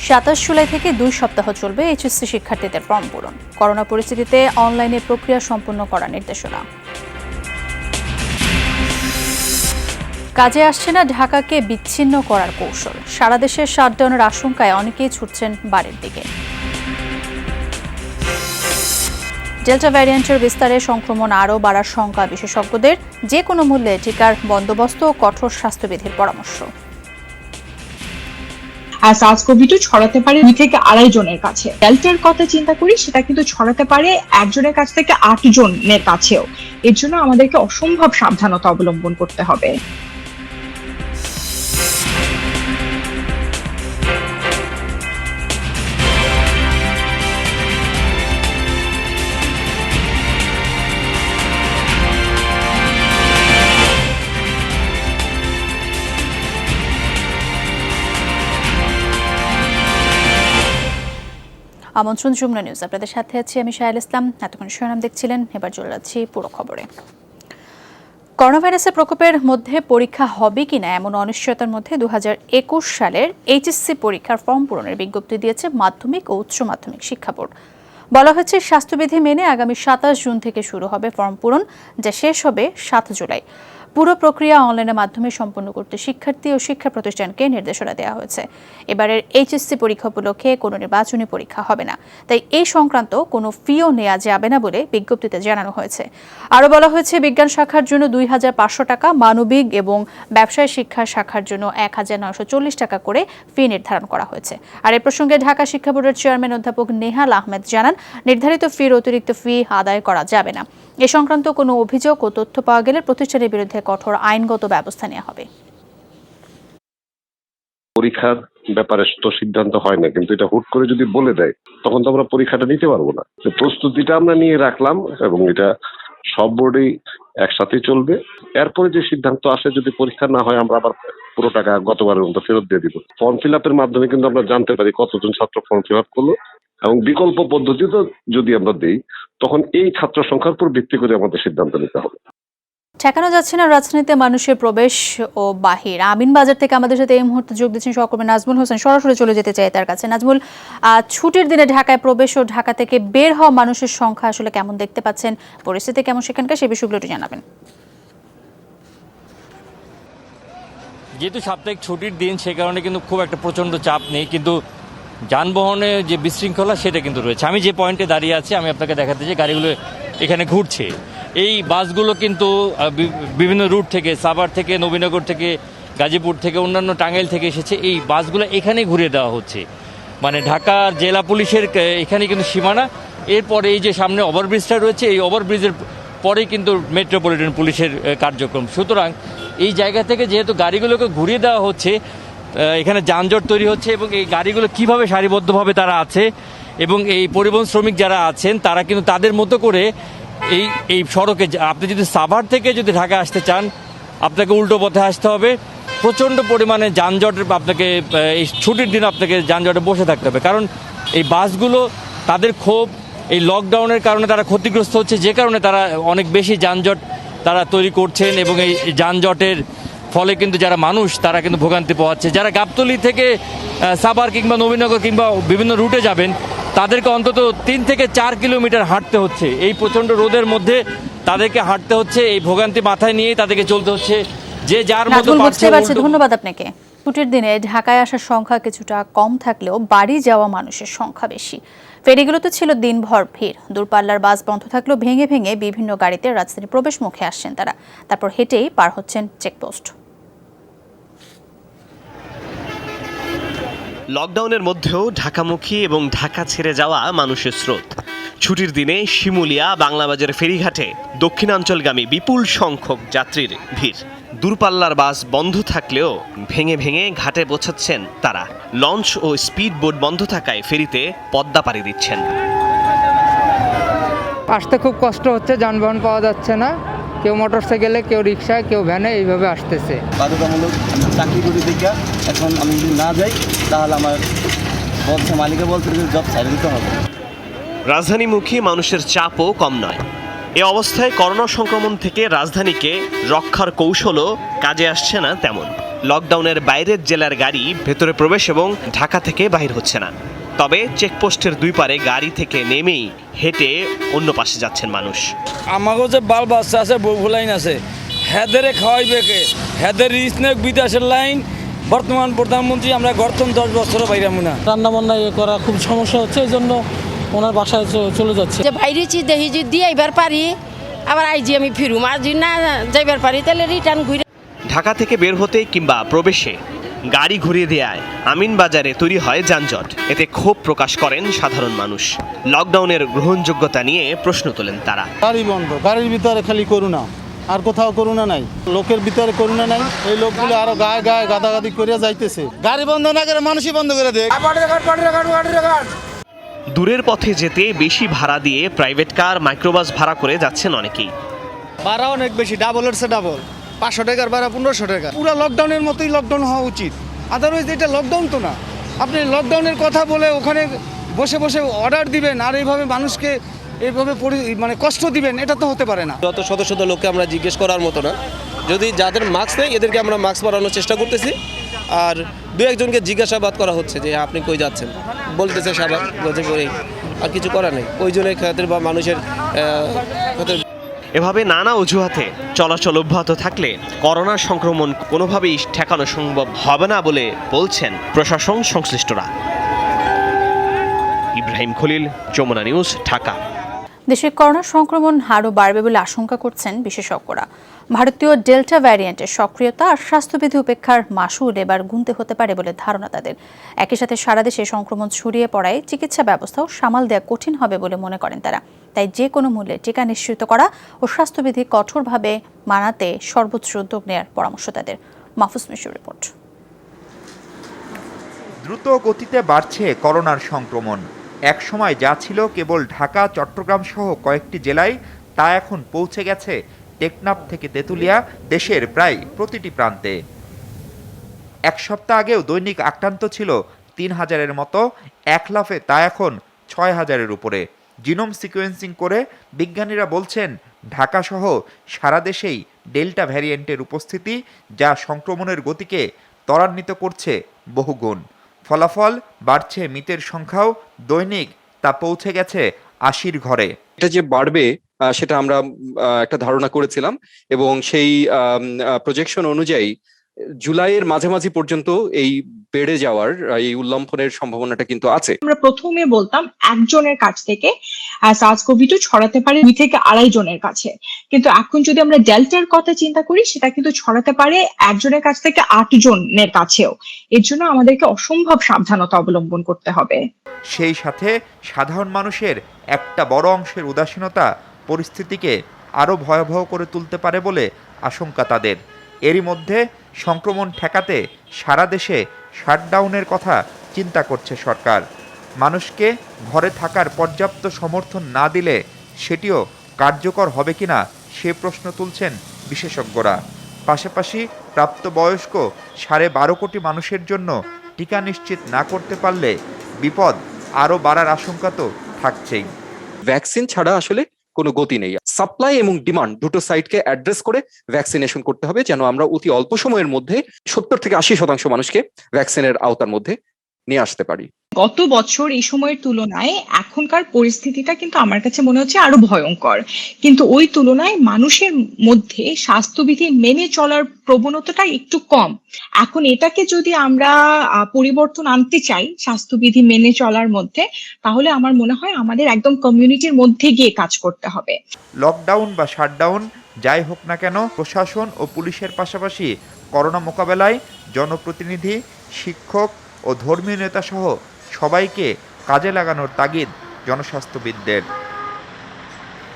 27 জুলাই থেকে 2 সপ্তাহ চলবে এইচএসসি শিক্ষার্থীদের ফর্ম পূরণ। করোনা পরিস্থিতিতে অনলাইনে প্রক্রিয়া সম্পন্ন করার নির্দেশনা। কাজে আসছে না ঢাকাকে বিচ্ছিন্ন করার কৌশল। সারা দেশে শাটডাউনের আশঙ্কায় অনেকেই ছুটছেন বাড়ির দিকে। ডেল্টা ভ্যারিয়েন্টের বিস্তারে সংক্রমণ আরও বাড়ার শঙ্কা বিশেষজ্ঞদের। যে কোনো মূল্যে টিকার বন্দোবস্ত ও কঠোর স্বাস্থ্যবিধির পরামর্শ। SARS-CoV-2 ছড়াতে পারে 2 থেকে 2.5 জনের কাছে। ডেল্টার কথা চিন্তা করি, সেটা কিন্তু ছড়াতে পারে একজনের কাছ থেকে 8 জনের কাছেও। এর জন্য আমাদেরকে অসম্ভব সাবধানতা অবলম্বন করতে হবে। আমন্ত্রণ যমুনা নিউজ, আপনাদের সাথে আছি আমি শাহেল ইসলাম। এতক্ষণ শিরোনাম দেখছিলেন, এবার চলে যাচ্ছি পুরো খবরে। করোনা ভাইরাসের প্রকোপের মধ্যে পরীক্ষা হবে কিনা এমন অনিশ্চয়তার মধ্যে 2021 সালের এইচএসসি পরীক্ষার ফর্ম পূরণের বিজ্ঞপ্তি দিয়েছে মাধ্যমিক ও উচ্চ মাধ্যমিক শিক্ষা বোর্ড। বলা হয়েছে স্বাস্থ্যবিধি মেনে আগামী 27 জুন থেকে শুরু হবে ফর্ম পূরণ, যা শেষ হবে 7 জুলাই। পুরো প্রক্রিয়া অনলাইনের মাধ্যমে সম্পন্ন করতে শিক্ষার্থী ও শিক্ষা প্রতিষ্ঠানকে নির্দেশনা দেওয়া হয়েছে। এবারের এইচএসসি পরীক্ষা উপলক্ষে কোনো নির্বাচনী পরীক্ষা হবে না, তাই এই সংক্রান্ত কোনো ফিও নেওয়া যাবে না বলে বিজ্ঞপ্তিতে জানানো হয়েছে। আরও বলা হয়েছে বিজ্ঞান শাখার জন্য 2500 টাকা, মানবিক এবং ব্যবসায় শিক্ষা শাখার জন্য 1940 টাকা করে ফি নির্ধারণ করা হয়েছে। আর এ প্রসঙ্গে ঢাকা শিক্ষা বোর্ডের চেয়ারম্যান অধ্যাপক নেহাল আহমেদ জানান, নির্ধারিত ফির অতিরিক্ত ফি আদায় করা যাবে না। এ সংক্রান্ত কোনো অভিযোগ ও তথ্য পাওয়া গেলে প্রতিষ্ঠানের বিরুদ্ধে কঠোর আইনগত ব্যবস্থা নেওয়া হবে। পরীক্ষার ব্যাপারে তো সিদ্ধান্ত হয় না, কিন্তু এটা হুট করে যদি বলে দেয় তখন তো আমরা পরীক্ষাটা নিতে পারবো না। প্রস্তুতিটা আমরা নিয়ে রাখলাম এবং এটা সব বোর্ডেই একসাথে চলবে। এরপরে যে সিদ্ধান্ত আসে, যদি পরীক্ষা না হয় আমরা আবার পুরো টাকা গতবারের মতো ফেরত দিয়ে দিব। ফর্ম ফিল আপের মাধ্যমে কিন্তু আমরা জানতে পারি কতজন ছাত্র ফর্ম ফিল আপ করলো, এবং বিকল্প পদ্ধতিতে যদি আমরা দিই তখন এই ছাত্র সংখ্যার উপর ভিত্তি করে আমাদের সিদ্ধান্ত নিতে হবে। ঠেকানো যাচ্ছে না রাজনীতিতে মানুষের প্রবেশ ও বাহির। আমিন বাজার থেকে আমাদের সাথে এই মুহূর্তে যোগ দিচ্ছেন সহকর্মী নাজমুল হোসেন। সরাসরি চলে যেতে চাই তার কাছে। নাজমুল, ছুটির দিনে ঢাকায় প্রবেশ ও ঢাকা থেকে বের হওয়া মানুষের সংখ্যা আসলে কেমন দেখতে পাচ্ছেন, পরিস্থিতি কেমন সেখানকার, সে বিষয়গুলো একটু জানাবেন। যেহেতু সাপ্তাহিক ছুটির দিন, সে কারণে কিন্তু খুব একটা প্রচণ্ড চাপ নেই, কিন্তু যানবাহনে যে বিশৃঙ্খলা সেটা কিন্তু রয়েছে। আমি যে পয়েন্টে দাঁড়িয়ে আছি আমি আপনাকে দেখাতে চাই, গাড়িগুলো এখানে ঘুরছে। এই বাসগুলো কিন্তু বিভিন্ন রুট থেকে, সাভার থেকে, নবীনগর থেকে, গাজীপুর থেকে, অন্যান্য টাঙ্গাইল থেকে এসেছে। এই বাসগুলো এখানেই ঘুরিয়ে দেওয়া হচ্ছে, মানে ঢাকার জেলা পুলিশের এখানে কিন্তু সীমানা। এরপরে এই যে সামনে ওভারব্রিজটা রয়েছে, এই ওভারব্রিজের পরেই কিন্তু মেট্রোপলিটন পুলিশের কার্যক্রম। সুতরাং এই জায়গা থেকে যেহেতু গাড়িগুলোকে ঘুরিয়ে দেওয়া হচ্ছে, এখানে যানজট তৈরি হচ্ছে এবং এই গাড়িগুলো কিভাবে সারিবদ্ধভাবে তারা আছে এবং এই পরিবহন শ্রমিক যারা আছেন তারা কিন্তু তাদের মতো করে এই সড়কে, আপনি যদি সাভার থেকে যদি ঢাকা আসতে চান আপনাকে উল্টো পথে আসতে হবে। প্রচণ্ড পরিমাণে যানজটের, আপনাকে এই ছুটির দিন আপনাকে যানজটে বসে থাকতে হবে, কারণ এই বাসগুলো তাদের ক্ষোভ, এই লকডাউনের কারণে তারা ক্ষতিগ্রস্ত হচ্ছে, যে কারণে তারা অনেক বেশি যানজট তারা তৈরি করছেন এবং এই যানজটের ফলে কিন্তু যারা মানুষ তারা কিন্তু ভোগান্তি পোহাচ্ছে। যারা গাবতলী থেকে সাভার কিংবা নবীনগর কিংবা বিভিন্ন রুটে যাবেন তাদেরকে অন্তত 3 থেকে 4 কিলোমিটার হাঁটতে হচ্ছে। এই প্রচণ্ড রোদের মধ্যে তাদেরকে হাঁটতে হচ্ছে, এই ভোগান্তি মাথায় নিয়েই তাদেরকে চলতে হচ্ছে। যে যার মতো পারছে। ধন্যবাদ আপনাকে। ছুটির দিনে ঢাকায় আসার সংখ্যা কিছুটা কম থাকলেও বাড়ি যাওয়া মানুষের সংখ্যা বেশি। ফেরিগুলোতে ছিল দিনভর ভিড়। দূরপাল্লার বাস বন্ধ থাকলেও ভেঙে ভেঙে বিভিন্ন গাড়িতে রাজধানীর প্রবেশ মুখে আসছেন তারা, তারপর হেঁটেই পার হচ্ছেন চেকপোস্ট। লকডাউনের মধ্যেও ঢাকামুখী এবং ঢাকা ছেড়ে যাওয়া মানুষের স্রোত। ছুটির দিনে শিমুলিয়া, বাংলাবাজার ফেরিঘাটে দক্ষিণাঞ্চলগামী বিপুল সংখ্যক যাত্রীর ভিড়। দূরপাল্লার বাস বন্ধ থাকলেও ভেঙে ভেঙে ঘাটে পৌঁছাচ্ছেন তারা। লঞ্চ ও স্পিড বোট বন্ধ থাকায় ফেরিতে পদ্মা পাড়ি দিচ্ছেন। আসতে খুব কষ্ট হচ্ছে, যানবাহন পাওয়া যাচ্ছে না। কেউ মোটরসাইকেলে, কেউ রিক্সায়, কেউ ভ্যানে এইভাবে আসতেছে। বাধ্যতামূলক চাকরি করি দেখা এখন আমি যদি না যাই তাহলে আমার বলছে মালিকে বলতে জব ছাড়ে দিতে হবে। রাজধানীমুখী মানুষের চাপও কম নয়। এ অবস্থায় করোনা সংক্রমণ থেকে রাজধানীকে রক্ষার কৌশলও কাজে আসছে না তেমন। লকডাউনের বাইরের জেলার গাড়ি ভেতরে প্রবেশ এবং ঢাকা থেকে বাইর হচ্ছে না। তবে চেকপোস্টের দুই পারে গাড়ি থেকে নেমেই হেঁটে অন্য পাশে যাচ্ছেন মানুষ। আমাকেও যে বাল বাচ্চা আছে, বউ লাইন আছে, হেদেরে খাওয়াইবে কে? হেদের রিসনেক বিদেশের লাইন। বর্তমান প্রধানমন্ত্রী আমরা গর্তন 10 বছরও বাইরামু না। রান্না বান্না করা খুব সমস্যা হচ্ছে, এই জন্য ওনার বাসায় চলে যাচ্ছে। যে বাইরেছি দেখি যদি দিয়ে এবার পারি, আবার আইজি আমি ফিরুম, আর যদি না যাইবার পারি তাহলে রিটার্ন ঘুরে। ঢাকা থেকে বের হতে কিংবা প্রবেশে গাড়ি ঘুরিয়ে দেয়ায় আমিনবাজারে তৈরি হয় যানজট। এতে ক্ষোভ প্রকাশ করেন সাধারণ মানুষ। লকডাউনের গ্রহণযোগ্যতা নিয়ে প্রশ্ন তোলেন তারা। গাড়ি বন্ধ, গাড়ির ভিতরে খালি করোনা, আর কোথাও করোনা নাই। লোকের ভিতরে করোনা নাই, এই লোকগুলো আরো গায়ে গায়ে গাদাগাদি করিয়া যাইতেছে। গাড়ি বন্ধ না করে মানুষই বন্ধ করে দেয়। দূরের পথে যেতে বেশি ভাড়া দিয়ে প্রাইভেট কার, মাইক্রোবাস ভাড়া করে যাচ্ছেন অনেকেই। ভাড়া অনেক বেশি, ডাবলের চেয়ে ডাবল। 500 টাকার ভাড়া 1500 টাকা। পুরো লকডাউনের মতোই লকডাউন হওয়া উচিত, আদারওয়াইজ এটা লকডাউন তো না। আপনি লকডাউনের কথা বলে ওখানে বসে বসে অর্ডার দিবেন আর এইভাবে মানুষকে এইভাবে মানে কষ্ট দিবেন, এটা তো হতে পারে না। যত শত শত লোককে আমরা জিজ্ঞেস করার মতো না। যদি যাদের মাস্ক নেই এদেরকে আমরা মাস্ক পরানোর চেষ্টা করতেছি, আর দু একজনকে জিজ্ঞাসাবাদ করা হচ্ছে যে আপনি কই যাচ্ছেন, বলতেছে সারা বলতে করেই, আর কিছু করা নেই। ওইজনের খাতের বা মানুষের খাতের। এভাবে নানা অজুহাতে চলাচল অব্যাহত থাকলে করোনা সংক্রমণ কোনোভাবেই ঠেকানো সম্ভব হবে না বলে বলছেন প্রশাসন সংশ্লিষ্টরা। ইব্রাহিম খলিল, যমুনা নিউজ, ঢাকা। দেশে করোনা সংক্রমণ আরও বাড়বে বলে আশঙ্কা করছেন বিশেষজ্ঞরা। ভারতীয় ডেল্টা ভ্যারিয়েন্টের সক্রিয়তা আর স্বাস্থ্যবিধি উপেক্ষার মাসুল এবার গুনতে হতে পারে বলে ধারণা তাদের। একই সাথে সারা দেশে সংক্রমণ ছড়িয়ে পড়ায় চিকিৎসা ব্যবস্থাও সামাল দেওয়া কঠিন হবে বলে মনে করেন তারা। তাই যে কোনো মূল্যে টিকা নিশ্চিত করা ও স্বাস্থ্যবিধি কঠোরভাবে মানাতে সর্বোচ্চ উদ্যোগ নেওয়ার পরামর্শ তাদের। মাহফুজ মিশুর রিপোর্ট। দ্রুত গতিতে বাড়ছে করোনার সংক্রমণ। এক সময় যা ছিল কেবল ঢাকা, চট্টগ্রাম সহ কয়েকটি জেলায়, তা এখন পৌঁছে গেছে টেকনাফ থেকে তেঁতুলিয়া, দেশের প্রায় প্রতিটি প্রান্তে। এক সপ্তাহ আগেও দৈনিক আক্রান্ত ছিল 3000-এর মতো, এক লাফে তা এখন 6000-এর উপরে। জিনোম সিকোয়েন্সিং করে বিজ্ঞানীরা বলছেন ঢাকা সহ সারা দেশেই ডেল্টা ভ্যারিয়েন্টের উপস্থিতি, যা সংক্রমণের গতিকে ত্বরান্বিত করছে বহুগুণ। ফলাফল বাড়ছে মৃতের সংখ্যাও, দৈনিক তা পৌঁছে গেছে 80-র ঘরে। এটা যে বাড়বে সেটা আমরা একটা ধারণা করেছিলাম, এবং সেই প্রজেকশন অনুযায়ী জুলাইয়ের মাঝামাঝি পর্যন্ত এই বেড়ে যাওয়ার, এই উল্লম্ফনের সম্ভাবনাটা কিন্তু আছে। আমরা প্রথমে বলতাম একজনের কাছ থেকে SARS-CoV-2 ছড়াতে পারে 2 থেকে 2.5 জনের কাছে, কিন্তু এখন যদি আমরা ডেল্টার কথা চিন্তা করি, সেটা কিন্তু ছড়াতে পারে একজনের কাছ থেকে 8 জনের কাছেও। এর জন্য আমাদেরকে অসম্ভব সাবধানতা অবলম্বন করতে হবে। সেই সাথে সাধারণ মানুষের একটা বড় অংশের উদাসীনতা পরিস্থিতিকে আরো ভয়াবহ করে তুলতে পারে বলে আশঙ্কা তাদের। এরই মধ্যে সংক্রমণ ঠেকাতে সারা দেশে শাটডাউনের কথা চিন্তা করছে সরকার। মানুষকে ঘরে থাকার পর্যাপ্ত সমর্থন না দিলে সেটিও কার্যকর হবে কিনা সে প্রশ্ন তুলছেন বিশেষজ্ঞরা। পাশাপাশি প্রাপ্তবয়স্ক 12.5 কোটি মানুষের জন্য টিকা নিশ্চিত না করতে পারলে বিপদ আরও বাড়ার আশঙ্কা তো থাকছেই। ভ্যাকসিন ছাড়া আসলে কোনো গতি নেই। সাপ্লাই এবং ডিমান্ড দুটো সাইডকে অ্যাড্রেস করে ভ্যাকসিনেশন করতে হবে, যেন আমরা অতি অল্প সময়ের মধ্যে 70 থেকে 80% মানুষকে ভ্যাকসিনের আওতার মধ্যে নিয়ে আসতে পারি। গত বছর এই সময়ের তুলনায় এখনকার পরিস্থিতিটা কিন্তু আমার কাছে মনে হচ্ছে আরো ভয়ঙ্কর, কিন্তু ওই তুলনায় মানুষের মধ্যে স্বাস্থ্যবিধি মেনে চলার প্রবণতাটা একটু কম। এখন এটাকে যদি আমরা পরিবর্তন আনতে চাই স্বাস্থ্যবিধি মেনে চলার মধ্যে, তাহলে আমার মনে হয় আমাদের একদম কমিউনিটির মধ্যে গিয়ে কাজ করতে হবে। লকডাউন বা শাটডাউন যাই হোক না কেন, প্রশাসন ও পুলিশের পাশাপাশি করোনা মোকাবেলায় জনপ্রতিনিধি, শিক্ষক ও ধর্মীয় নেতা সহ সবাইকে কাজে লাগানোর তাগিদ জনস্বাস্থ্যবিদদের।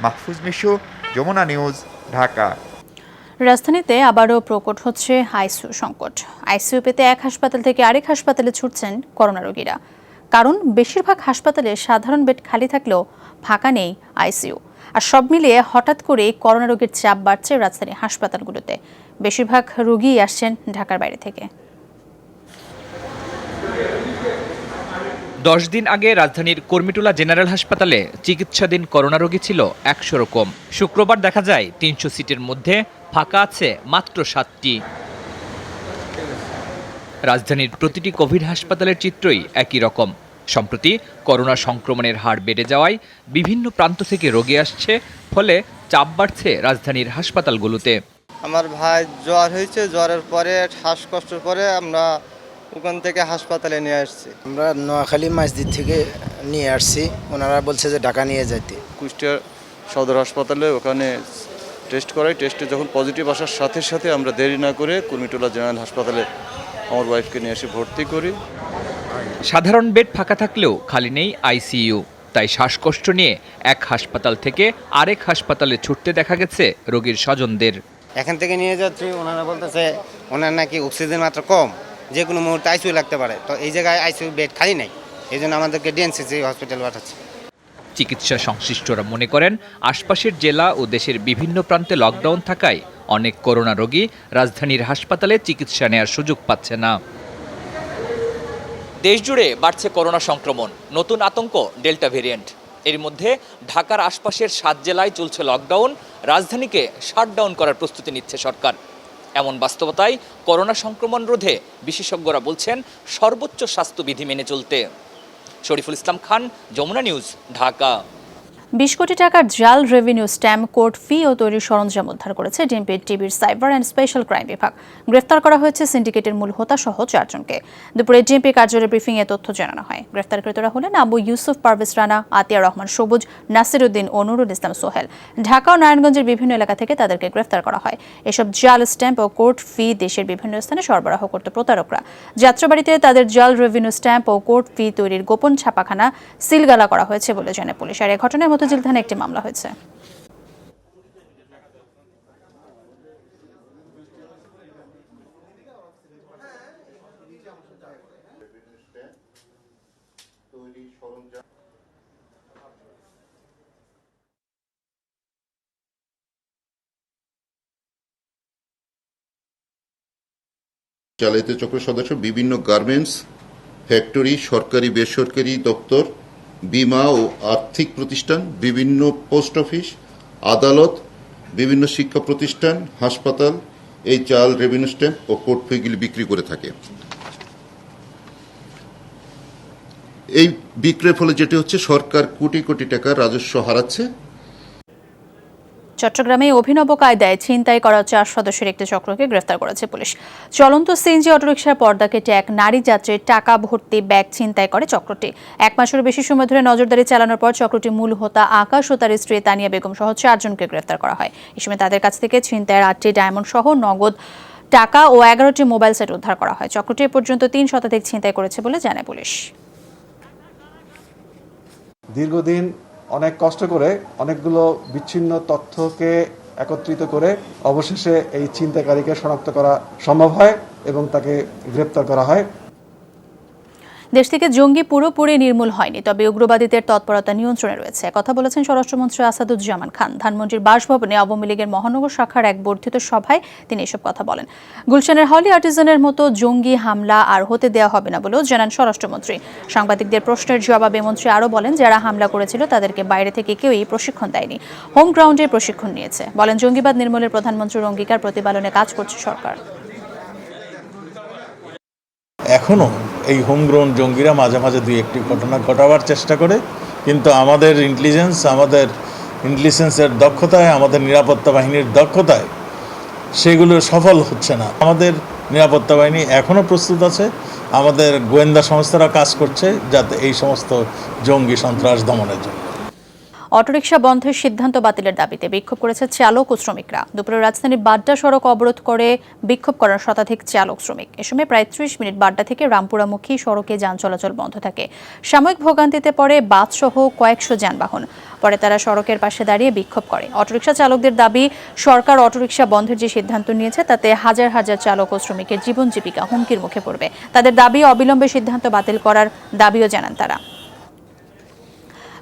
মাহফুজ মিশু, যমুনা নিউজ, ঢাকা। রাজধানীতে আবারও প্রকট হচ্ছে আইসিইউ সংকট। আইসিইউ পেতে এক হাসপাতাল থেকে আরেক হাসপাতালে ছুটছেন করোনা রোগীরা। কারণ বেশিরভাগ হাসপাতালে সাধারণ বেড খালি থাকলেও ফাঁকা নেই আইসিইউ। আর সব মিলিয়ে হঠাৎ করে করোনা রোগীর চাপ বাড়ছে রাজধানীর হাসপাতালগুলোতে। বেশিরভাগ রোগীই আসছেন ঢাকার বাইরে থেকে। 10 দিন আগে রাজধানীর কর্মীটোলা জেনারেল হাসপাতালে চিকিৎসাধীন করোনা রোগী ছিল 100-রও কম। শুক্রবার দেখা যায় 300 সিটের মধ্যে ফাঁকা আছে মাত্র 7টি। রাজধানীর প্রতিটি কোভিড হাসপাতালের চিত্রই একই রকম। সম্প্রতি করোনা সংক্রমণের হার বেড়ে যাওয়ায় বিভিন্ন প্রান্ত থেকে রোগী আসছে, ফলে চাপ বাড়ছে রাজধানীর হাসপাতালগুলোতে। আমার ভাই জ্বর হয়েছে, জ্বরের পরে শ্বাসকষ্টের পরে আমরা ওখান থেকে হাসপাতালে নিয়ে আসছি। আমরা নোয়াখালী মসজিদ থেকে নিয়ে আসছি, ওনারা বলছে যে ঢাকা নিয়ে যাইতে। কুষ্টিয়া সদর হাসপাতালে ওখানে টেস্ট করাই, টেস্টে যখন পজিটিভ আসার সাথে সাথে আমরা দেরি না করে কুর্মিটোলা জেনারেল হাসপাতালে আমার ওয়াইফকে নিয়ে এসে ভর্তি করি। সাধারণ বেড ফাঁকা থাকলেও খালি নেই আইসিইউ, তাই শ্বাসকষ্ট নিয়ে এক হাসপাতাল থেকে আরেক হাসপাতালে ছুটতে দেখা গেছে রোগীর স্বজনদের। এখান থেকে নিয়ে যাচ্ছি, ওনারা বলতেছে ওনার নাকি অক্সিজেন মাত্রা কম, যে কোনো মুহূর্তে আইসিইউ লাগতে পারে। তো এই জায়গায় আইসিইউ বেড খালি নেই, এই জন্য আমাদেরকে ডিএনসিসি হসপিটাল পাঠাচ্ছে। চিকিৎসা সংশ্লিষ্টরা মনে করেন, আশপাশের জেলা ও দেশের বিভিন্ন প্রান্তে লকডাউন থাকায় অনেক করোনা রোগী রাজধানীর হাসপাতালে চিকিৎসা নেওয়ার সুযোগ পাচ্ছে না। দেশজুড়ে বাড়ছে করোনা সংক্রমণ, নতুন আতঙ্ক ডেল্টা ভেরিয়েন্ট। এর মধ্যে ঢাকার আশপাশের 7 জেলায় চলছে লকডাউন, রাজধানীকে শাটডাউন করার প্রস্তুতি নিচ্ছে সরকার। এমন বাস্তবতায় করোনা সংক্রমণ রোধে বিশেষজ্ঞরা বলছেন সর্বোচ্চ স্বাস্থ্যবিধি মেনে চলতে। শরীফুল ইসলাম খান, যমুনা নিউজ, ঢাকা। 20 কোটি টাকার জাল রেভিনিউ স্ট্যাম্প, কোর্ট ফি ও তৈরির সরঞ্জাম উদ্ধার করেছে ডিএমপি টিভির সাইবার অ্যান্ড স্পেশাল ক্রাইম বিভাগ। গ্রেফতার করা হয়েছে সিন্ডিকেটের মূল হোতা সহ 4 জনকে। দুপুরে ডিএমপি কার্যালয়ে ব্রিফিংয়ে তথ্য জানানো হয়। গ্রেফতারকৃতরা হলেন আবু ইউসুফ পারভেজ রানা, আতিয়া রহমান সবুজ, নাসির উদ্দিন ও নুরুল ইসলাম সোহেল। ঢাকা ও নারায়ণগঞ্জের বিভিন্ন এলাকা থেকে তাদেরকে গ্রেফতার করা হয়। এসব জাল স্ট্যাম্প ও কোর্ট ফি দেশের বিভিন্ন স্থানে সরবরাহ করত প্রতারকরা। যাত্রাবাড়িতে তাদের জাল রেভিনিউ স্ট্যাম্প ও কোর্ট ফি তৈরির গোপন ছাপাখানা সিলগালা করা হয়েছে বলে জানায় পুলিশ। আর এই ঘটনায় মতিঝিল থানায় একটি মামলা হয়েছে। জালিয়াতি চক্রের সদস্য বিভিন্ন গার্মেন্টস, ফ্যাক্টরি, সরকারি বেসরকারি দপ্তর, বিমা ও আর্থিক প্রতিষ্ঠান, বিভিন্ন পোস্ট অফিস, আদালত, বিভিন্ন শিক্ষা প্রতিষ্ঠান, হাসপাতাল এই জাল রেভিনিউ স্ট্যাম্প ও কোর্ট ফিগুলি বিক্রি করে থাকে। এই বিক্রয়ের ফলে যেটি হচ্ছে, সরকার কোটি কোটি টাকা রাজস্ব হারাচ্ছে। চট্টগ্রামে অভিনব কায়দায় ছিনতাই করা 4 সদস্যের একটি চক্রকে গ্রেফতার করেছে পুলিশ। চলন্ত সিএনজি অটোরিকশার পর্দা কেটে এক নারী যাত্রীর টাকা ভর্তি ব্যাগ ছিনতাই করে চক্রটি। 1 মাসেরও বেশি সময় ধরে নজরদারি চালানোর পর চক্রটি মূল হোতা আকাশ ও তার স্ত্রী তানিয়া বেগম সহ 4 জনকে গ্রেফতার করা হয়। এই সময় তাদের কাছ থেকে ছিনতাইয়ের 8টি ডায়মন্ড সহ নগদ টাকা ও 11টি মোবাইল সেট উদ্ধার করা হয়। চক্রটি এ পর্যন্ত 3 শতাধিক ছিনতাই করেছে বলে জানায় পুলিশ। দীর্ঘদিন অনেক কষ্ট করে অনেকগুলো বিচ্ছিন্ন তথ্যকে একত্রিত করে অবশেষে এই ছিনতাইকারীকে শনাক্ত করা সম্ভব হয় এবং তাকে গ্রেপ্তার করা হয়। দেশ থেকে জঙ্গি পুরোপুরি নির্মূল হয়নি, তবে উগ্রবাদীদের তৎপরতা নিয়ন্ত্রণে রয়েছে, কথা বলেছেন স্বরাষ্ট্রমন্ত্রী আসাদুজ্জামান খান। ধানমন্ডির বাসভবনে আওয়ামী লীগের মহানগর শাখার এক বর্ধিত সভায় তিনি এসব কথা বলেন। গুলশানের হলি আর্টিজানের মতো জঙ্গি হামলা আর হতে দেওয়া হবে না বলেও জানান স্বরাষ্ট্রমন্ত্রী। সাংবাদিকদের প্রশ্নের জবাবে মন্ত্রী আরও বলেন, যারা হামলা করেছিল তাদেরকে বাইরে থেকে কেউই প্রশিক্ষণ দেয়নি, হোম গ্রাউন্ডে প্রশিক্ষণ নিয়েছে। বলেন, জঙ্গিবাদ নির্মূলের প্রধানমন্ত্রীর অঙ্গীকার প্রতিপালনে কাজ করছে সরকার। এখনও এই হোমগ্রাউন্ড জঙ্গিরা মাঝে মাঝে 2-1টি ঘটনা ঘটাবার চেষ্টা করে, কিন্তু আমাদের ইন্টেলিজেন্সের দক্ষতায়, আমাদের নিরাপত্তা বাহিনীর দক্ষতায় সেগুলো সফল হচ্ছে না। আমাদের নিরাপত্তা বাহিনী এখনও প্রস্তুত আছে, আমাদের গোয়েন্দা সংস্থারা কাজ করছে যাতে এই সমস্ত জঙ্গি সন্ত্রাস দমনের জন্য। অটোরিকশা বন্ধের সিদ্ধান্ত বাতিলের দাবিতে বিক্ষোভ করেছে চালক ও শ্রমিকরা। দুপুরে রাজধানীর বাড্ডা সড়ক অবরোধ করে বিক্ষোভ করার শতাধিক চালক শ্রমিক। এ সময় প্রায় 30 মিনিট বাড্ডা থেকে রামপুরামুখী সড়কে যান চলাচল বন্ধ থাকে। সাময়িক ভোগান্তিতে পড়ে বাসসহ কয়েকশো যানবাহন। পরে তারা সড়কের পাশে দাঁড়িয়ে বিক্ষোভ করে। অটোরিকশা চালকদের দাবি, সরকার অটোরিকশা বন্ধের যে সিদ্ধান্ত নিয়েছে তাতে হাজার হাজার চালক ও শ্রমিকের জীবন জীবিকা হুমকির মুখে পড়বে। তাদের দাবি, অবিলম্বে সিদ্ধান্ত বাতিল করার দাবিও জানান তারা।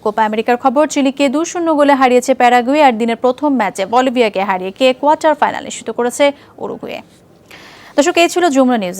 কোপা আমেরিকার খবর, চিলিকে 2-0 গোলে হারিয়েছে প্যারাগুয়ে। আর দিনের প্রথম ম্যাচে বলিভিয়াকে হারিয়ে কোয়ার্টার ফাইনালে নিশ্চিত করেছে উরুগুয়ে। দর্শক, এই ছিল যমুনা নিউজ।